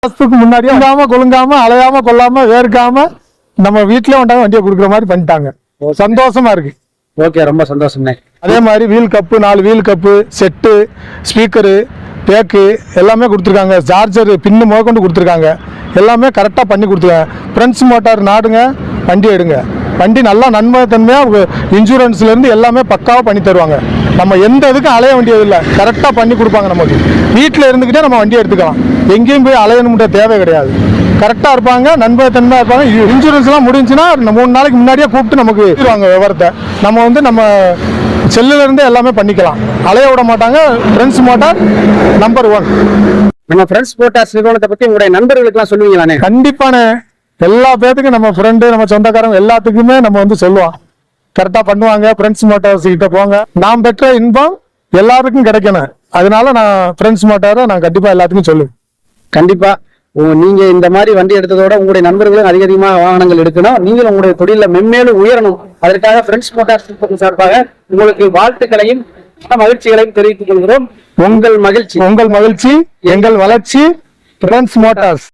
மாசத்துக்கு முன்னாடியே கொழுங்காம அலையாம கொள்ளாம வேர்க்காம நம்ம வீட்லயே வந்தாங்க வண்டியை கொடுக்குற மாதிரி பண்ணிட்டாங்க. சந்தோஷமா இருக்கு. ஓகே, ரொம்ப சந்தோஷம்ண்ணே. அதே மாதிரி wheel cup 4 wheel cup set speaker bag எல்லாமே கொடுத்துருக்காங்க. சார்ஜர் பின்னு முதற்கொண்டு கொடுத்துருக்காங்க. எல்லாமே கரெக்டாக பண்ணி கொடுத்துருக்காங்க. ஃப்ரெண்ட்ஸ் மோட்டார் நாடுங்க, வண்டி எடுங்க. வண்டி நல்லா நன்மைத்தன்மையாக இன்சூரன்ஸ்லேருந்து எல்லாமே பக்காவாக பண்ணி தருவாங்க. நம்ம எந்த இதுக்கும் அலைய வேண்டியது இல்லை, கரெக்டாக பண்ணி கொடுப்பாங்க. நமக்கு வீட்டில் இருந்துக்கிட்டே நம்ம வண்டி எடுத்துக்கலாம். எங்கேயும் போய் அலையணுன்ற தேவை கிடையாது. கரெக்டாக இருப்பாங்க, நன்மைத்தன்மையாக இருப்பாங்க. இன்சூரன்ஸ்லாம் முடிஞ்சுன்னா 3 நாளைக்கு முன்னாடியே கூப்பிட்டு நமக்கு வாங்க விவரத்தை. நம்ம செல்லுல இருந்து எல்லாமே பண்ணிக்கலாம். அலைய விட மாட்டாங்க. Friends motor number 1. நம்ம ஃப்ரெண்ட்ஸ் மோட்டார்ஸ் நிறுவனத்தை பத்தி உங்களுடைய நண்பர்களுக்கெல்லாம் சொல்லுவீங்களானே? கண்டிப்பான எல்லா பேத்துக்கும் நம்ம ஃப்ரெண்டு நம்ம சொந்தக்காரங்க எல்லாத்துக்குமே நம்ம சொல்லுவோம். கரெக்டா பண்ணுவாங்க. ஃப்ரெண்ட்ஸ் மோட்டார்ஸ் கிட்ட போங்க. நான் பெற்ற இன்பம் எல்லாருக்கும் கிடைக்கணும். அதனால நான் ஃப்ரெண்ட்ஸ் மோட்டாரை நான் கண்டிப்பா எல்லாத்துக்கும் சொல்லுவேன். கண்டிப்பா நீங்க இந்த மாதிரி வண்டி எடுத்ததோட உங்களுடைய நண்பர்களும் அதிகமாக வாகனங்கள் எடுக்கணும். நீங்களும் உங்களுடைய தொழில மென்மேலும் உயரணும். அதற்காக ஃப்ரெண்ட்ஸ் மோட்டார்ஸ் சார்பாக உங்களுக்கு வாழ்த்துக்களையும் மகிழ்ச்சிகளையும் தெரிவித்துக் கொள்கிறோம். உங்கள் மகிழ்ச்சி எங்கள் வளர்ச்சி, ஃப்ரெண்ட்ஸ் மோட்டார்ஸ்.